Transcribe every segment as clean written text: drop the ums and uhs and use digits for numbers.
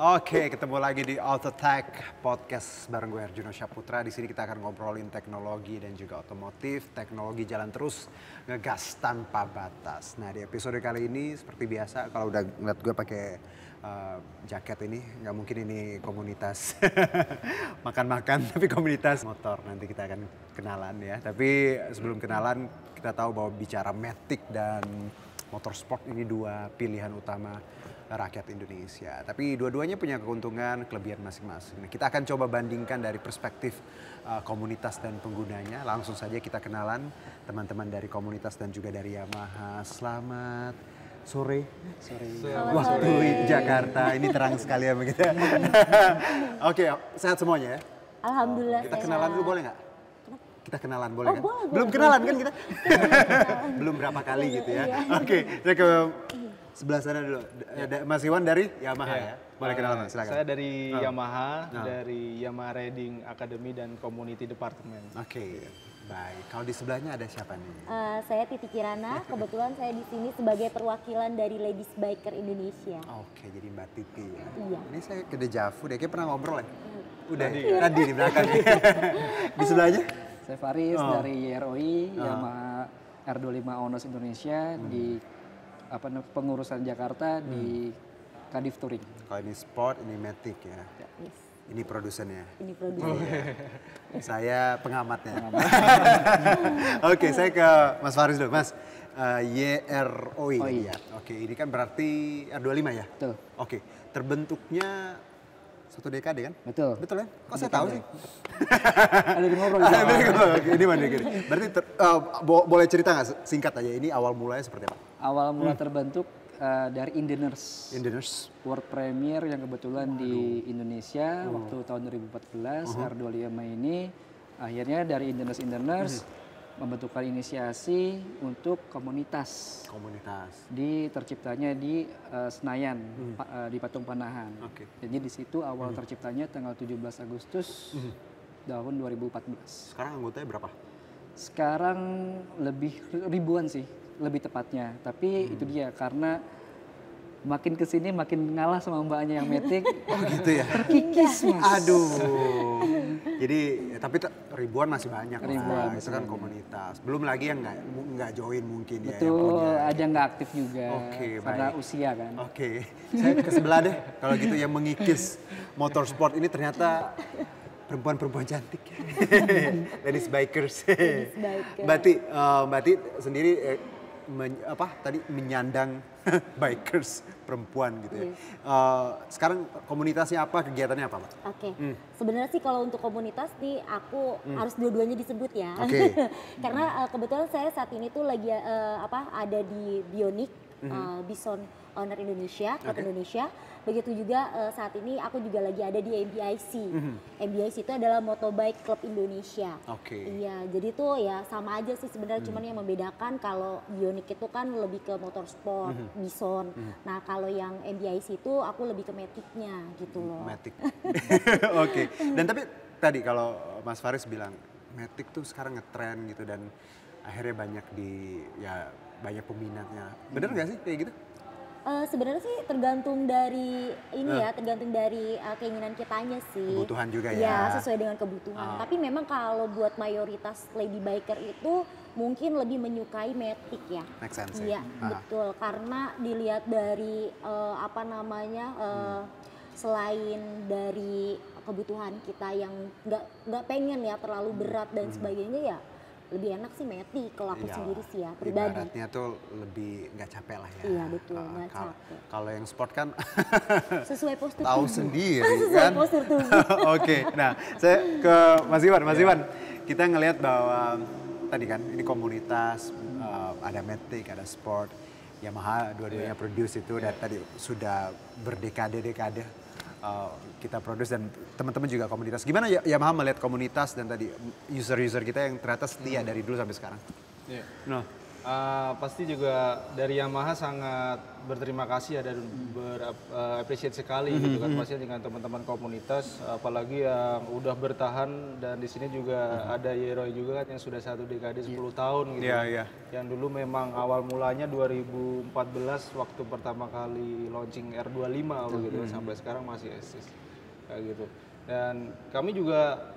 Oke, ketemu lagi di Autotech Podcast bareng gue Herjuno Syaputra. Di sini kita akan ngobrolin teknologi dan juga otomotif. Teknologi jalan terus, ngegas tanpa batas. Nah, di episode kali ini seperti biasa, kalau udah ngeliat gue pakai jaket ini, nggak mungkin ini komunitas makan-makan, tapi komunitas motor. Nanti kita akan kenalan ya. Tapi sebelum kenalan, kita tahu bahwa bicara Matic dan motorsport ini dua pilihan utama rakyat Indonesia. Tapi dua-duanya punya keuntungan, kelebihan masing-masing. Nah, kita akan coba bandingkan dari perspektif komunitas dan penggunanya. Langsung saja kita kenalan teman-teman dari komunitas dan juga dari Yamaha. Selamat sore. Waktu Jakarta, ini terang sekali ya begitu. Oke, sehat semuanya ya? Alhamdulillah. Kita kenalan dulu boleh nggak? Kita kenalan boleh kan? Boleh, Belum boleh. kenalan kan kita? Belum berapa kali gitu ya. Oke, saya ke sebelah sana dulu. Mas Iwan dari Yamaha ya? Boleh kenalan Mas, silakan. Saya dari Yamaha, dari Yamaha Riding Academy dan Community Department. Oke, baik. Kalau di sebelahnya ada siapa nih? Saya Titi Kirana, kebetulan saya di sini sebagai perwakilan dari Ladies Biker Indonesia. Oke, jadi Mbak Titi ya. Iya. Ini saya ke Dejavu deh, kayak pernah ngobrol ya? Udah, tadi di belakang. Di sebelahnya? Saya Faris dari YROI, Yamaha R25 Owners Indonesia di pengurusan Jakarta di Kadif Touring. Kalau ini sport, ini Matic ya. Yes. Ini produsennya. Ini produser. Saya pengamatnya. Oke, saya ke Mas Faris dulu. Mas, YROI tadi ya. Oke, ini kan berarti R25 ya? Betul. Oke, terbentuknya 1 dekade kan? Betul. Betul kan? Kok saya tahu sih? Ada di ngobrol. Oke, ini mana gini. Berarti boleh cerita nggak singkat aja, ini awal mulanya seperti apa? Awal mula terbentuk dari Indieners. Indieners. World Premiere yang kebetulan di Indonesia waktu tahun 2014 R25 ini akhirnya dari Indieners membentukkan inisiasi untuk komunitas. Di terciptanya di Senayan di Patung Panahan. Oke. Jadi di situ awal terciptanya tanggal 17 Agustus tahun 2014. Sekarang anggotanya berapa? Sekarang lebih ribuan sih, lebih tepatnya. Tapi itu dia karena makin kesini makin ngalah sama mbaknya yang Matic. Oh gitu ya? Terkikis Mas. Aduh. Jadi tapi ribuan masih banyak Ribuan, lah. Itu kan komunitas. Belum lagi yang nggak join mungkin ya. Betul, ada yang nggak aktif juga. Oke, karena baik. usia kan. Oke, saya ke sebelah deh. Kalau gitu yang mengikis motorsport ini ternyata perempuan-perempuan cantik. Ladies bikers. Mbak Ti sendiri menyandang bikers perempuan gitu ya. Sekarang komunitasnya apa, kegiatannya apa, Mbak? Oke, sebenarnya sih kalau untuk komunitas nih aku harus dua-duanya disebut ya. Oke. Karena kebetulan saya saat ini tuh lagi ada di Bionic, Bison Owner Indonesia, Klub Indonesia. Begitu juga saat ini aku juga lagi ada di MBIC. MBIC itu adalah Motobike Club Indonesia. Oke. Iya, jadi tuh ya sama aja sih sebenarnya, cuman yang membedakan kalau Bionic itu kan lebih ke motorsport, Bison. Nah, kalau yang MBIC itu aku lebih ke Matic-nya gitu loh. Matic. Oke. Dan tapi tadi kalau Mas Faris bilang Matic tuh sekarang ngetren gitu dan akhirnya banyak banyak peminatnya. Bener nggak sih kayak gitu? Sebenarnya sih tergantung dari tergantung dari keinginan kitanya sih. Kebutuhan juga ya. Ya, sesuai dengan kebutuhan. Tapi memang kalau buat mayoritas lady biker itu mungkin lebih menyukai Matic ya. Make sense. Iya, betul. Karena dilihat dari selain dari kebutuhan kita yang nggak pengen ya terlalu berat dan sebagainya ya. Lebih enak sih Matic kalau aku sendiri sih ya, pribadi. Ibaratnya tuh lebih nggak capek lah ya. Iya betul, nggak capek. Kalau yang sport kan Sesuai postur tahu tubuh. sendiri Sesuai kan. postur tubuh. Oke, nah saya ke Mas Iwan. Mas Iwan, kita ngelihat bahwa tadi kan ini komunitas, ada Matic, ada sport, Yamaha dua-duanya produce itu dan tadi sudah berdekade-dekade kita produce dan teman-teman juga komunitas. Gimana Yamaha melihat komunitas dan tadi user-user kita yang ternyata setia dari dulu sampai sekarang? Yeah. Nah, Pasti juga dari Yamaha sangat berterima kasih ya dan appreciate sekali gitu kan pasti dengan teman-teman komunitas apalagi yang udah bertahan dan di sini juga ada Yeroy juga kan yang sudah 1 dekade 10 tahun gitu. Yang dulu memang awal mulanya 2014 waktu pertama kali launching R25 begitu sampai sekarang masih eksis kayak gitu. Dan kami juga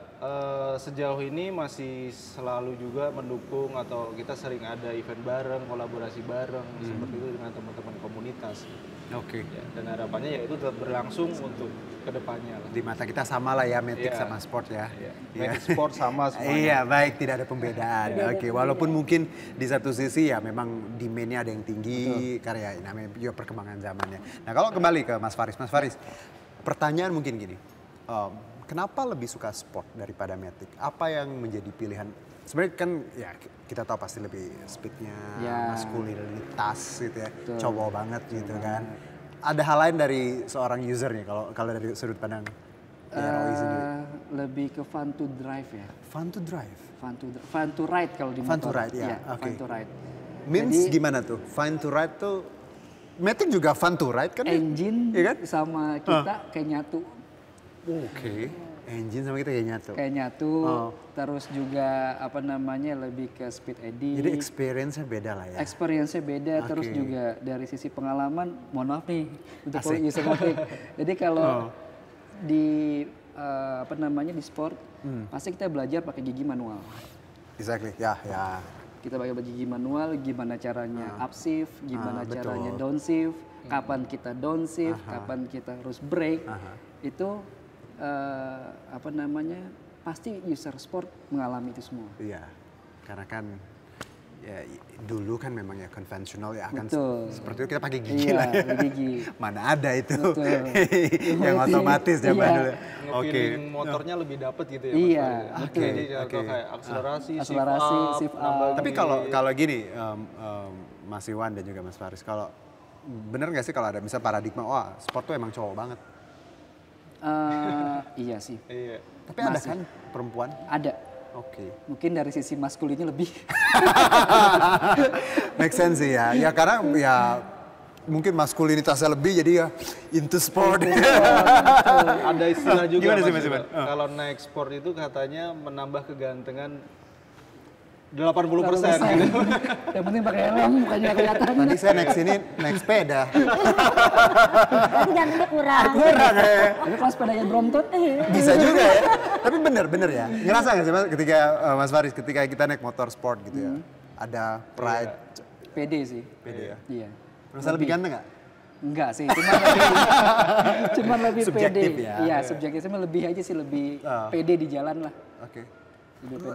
sejauh ini masih selalu juga mendukung atau kita sering ada event bareng, kolaborasi bareng seperti itu dengan teman-teman komunitas. Oke. Ya, dan harapannya ya itu tetap berlangsung untuk kedepannya. Di mata kita sama lah ya, Matic sama Sport ya. Matic Sport sama semuanya. Iya, baik, tidak ada pembedaan. Oke, walaupun mungkin di satu sisi ya memang demand-nya ada yang tinggi karena namanya juga perkembangan zamannya. Nah, kalau kembali ke Mas Faris, pertanyaan mungkin gini. Kenapa lebih suka sport daripada Matic? Apa yang menjadi pilihan? Sebenarnya kan ya kita tahu pasti lebih speednya, maskulinitas gitu ya, cowok banget gitu kan. Ada hal lain dari seorang usernya kalau dari sudut pandang Roy sendiri? Lebih ke fun to drive ya. Fun to drive? Fun to ride kalau di motor. Fun to ride ya, oke. Fun to ride. Means jadi, gimana tuh? Fun to ride tuh, Matic juga fun to ride kan? Engine ya kan? sama kita kayak nyatu. Oke, engine sama kita kayak nyatu. Kayak nyatu, terus juga apa namanya lebih ke speed edit. Jadi experience-nya beda lah ya? Experience-nya beda, terus juga dari sisi pengalaman, mohon maaf nih untuk user Matic. Jadi kalau di apa namanya di sport, pasti kita belajar pakai gigi manual. Exactly, ya. Kita pakai gigi manual, gimana caranya upshift, gimana caranya downshift, kapan kita downshift, kapan kita harus brake. Itu apa namanya pasti user sport mengalami itu semua. Iya, karena kan ya dulu kan memang ya konvensional ya akan seperti itu kita pakai gigi lah ya. Gigi. Mana ada itu yang otomatis zaman dulu. Ngepiring motornya lebih dapet gitu ya. Iya, betul. Jadi kayak akselerasi, shift up. Tapi kalau gini Mas Iwan dan juga Mas Faris, kalau bener nggak sih kalau ada misal paradigma, wah sport tuh emang cowok banget? Iya sih. Iya. Tapi ada kan perempuan? Ada. Oke. Mungkin dari sisi maskulinnya lebih. Make sense sih ya. Ya karena ya mungkin maskulinitasnya lebih jadi ya into sport. Ada istilah juga Mas, kalau naik sport itu katanya menambah kegantengan 80% gitu. Yang penting pakai helm, mukanya kelihatan. Tadi saya naik sini naik sepeda. Tapi gantengnya kurang. Kurang ya. Tapi kalau sepedanya Brompton, Bisa juga ya. Tapi bener ya. Ngerasa nggak sih Mas ketika Mas Faris ketika kita naik motor sport gitu ya. Ada pride. pede sih. Pede ya. Iya. Merasa lebih ganteng nggak? Enggak sih, cuman lebih Subjektif pede. ya. Iya, subjektifnya lebih aja sih, lebih pede di jalan lah. Oke.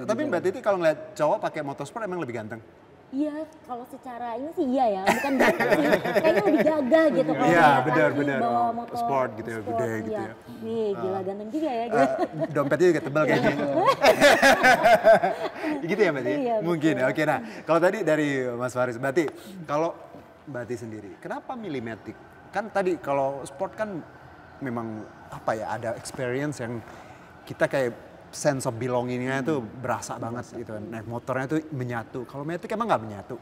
Tapi Mbak Titi kalau ngeliat cowok pakai motorsport emang lebih ganteng? Iya, kalau secara ini sih iya ya, bukan ganteng sih. Kayaknya lebih gagah gitu kalau Iya, kelihatan benar. bawa motor Sport gitu ya, gede gitu ya. Nih, gila ganteng juga ya. Gitu. Dompetnya juga tebal kayaknya. Gitu ya Mbak Titi? Iya, Mungkin. Oke, nah kalau tadi dari Mas Faris, berarti kalau Mbak Titi sendiri, kenapa milih Matic? Kan tadi kalau sport kan memang apa ya, ada experience yang kita kayak sense of belongingnya itu berasa banget gitu. Naik motornya tuh menyatu. Kalau Matic emang nggak menyatu?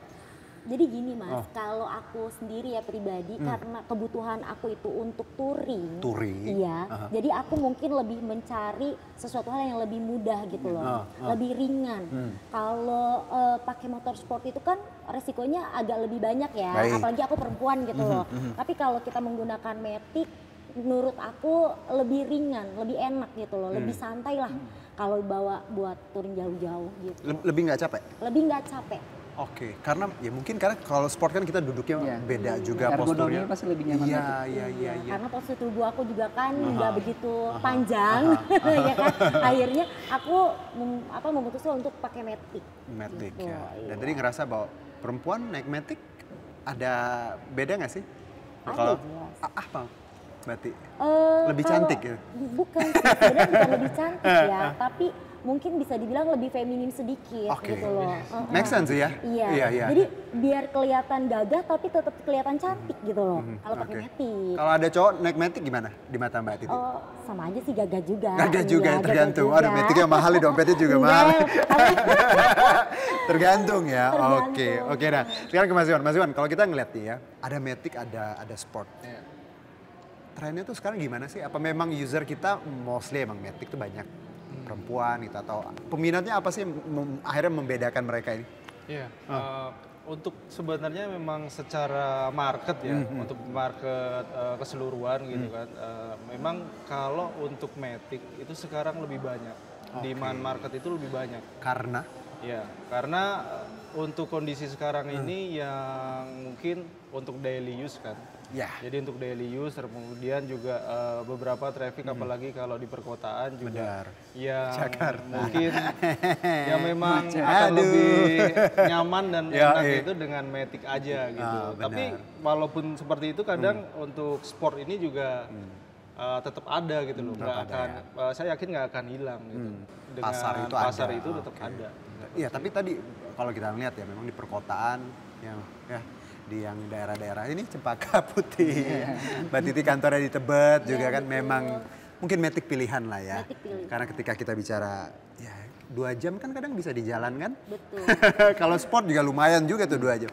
Jadi gini Mas, kalau aku sendiri ya pribadi karena kebutuhan aku itu untuk touring. Iya. Jadi aku mungkin lebih mencari sesuatu hal yang lebih mudah gitu loh, lebih ringan. Kalau pakai motor sport itu kan resikonya agak lebih banyak ya, apalagi aku perempuan gitu loh. Tapi kalau kita menggunakan Matic, menurut aku lebih ringan, lebih enak gitu loh, lebih santai lah kalau bawa buat touring jauh-jauh gitu. Lebih nggak capek? Lebih nggak capek. Oke, karena ya mungkin karena kalau sport kan kita duduknya beda juga posturnya. Ergonominya pasti lebih nyaman. Iya. Karena postur tubuh aku juga kan nggak begitu panjang, ya kan. Akhirnya aku memutuskan untuk pakai Matic. Matic gitu, ya. iya. Dan tadi ngerasa bahwa perempuan naik Matic ada beda nggak sih? Ada Kalau jelas. apa? Berarti lebih Kalau- cantik gitu? Bukan, sebenarnya bukan lebih cantik ya, tapi mungkin bisa dibilang lebih feminim sedikit Oke. gitu loh. Make sense ya? Iya. Iya. Jadi biar kelihatan gagah tapi tetap kelihatan cantik gitu loh. Kalau pakai Oke. Matic. Kalau ada cowok naik Matic gimana di mata Mbak Titi? Oh, sama aja sih gagah juga. Gagah juga Iya, ya, tergantung. gagah Aduh, juga. Matic yang mahal nih, dompetnya juga Enggak, mahal. apa- Tergantung ya. Tergantung. Oke. Nah, sekarang ke Mas Iwan. Mas Iwan, kalau kita ngeliat nih ya, ada Matic, ada sport. Iya. Trennya tuh sekarang gimana sih? Apa memang user kita mostly emang Matic tuh banyak perempuan gitu atau peminatnya apa sih yang akhirnya membedakan mereka ini? Iya. Untuk sebenarnya memang secara market ya, untuk market keseluruhan gitu kan. Memang kalau untuk Matic itu sekarang lebih banyak. Demand market itu lebih banyak. Karena Ya, karena untuk kondisi sekarang ini yang mungkin untuk daily use kan. ya Jadi untuk daily use, kemudian juga beberapa traffic apalagi kalau di perkotaan juga. benar. Ya Jakarta. mungkin ya memang akan Aduh. lebih nyaman dan Ya, enak iya. itu dengan Matic aja gitu. benar. Tapi walaupun seperti itu kadang untuk sport ini juga tetap ada gitu loh. Nggak akan, saya yakin nggak akan hilang gitu. Dengan Pasar itu ada. tetap Oke. ada. Iya, tapi tadi kalau kita lihat ya memang di perkotaan yang ya di yang daerah-daerah ini Cempaka Putih. Mbak Titi kantornya di Tebet juga kan memang mungkin Matic pilihan lah ya. Matic pilihan. Karena ketika kita bicara ya 2 jam kan kadang bisa di jalan kan. Betul. Kalau sport juga lumayan juga tuh 2 jam.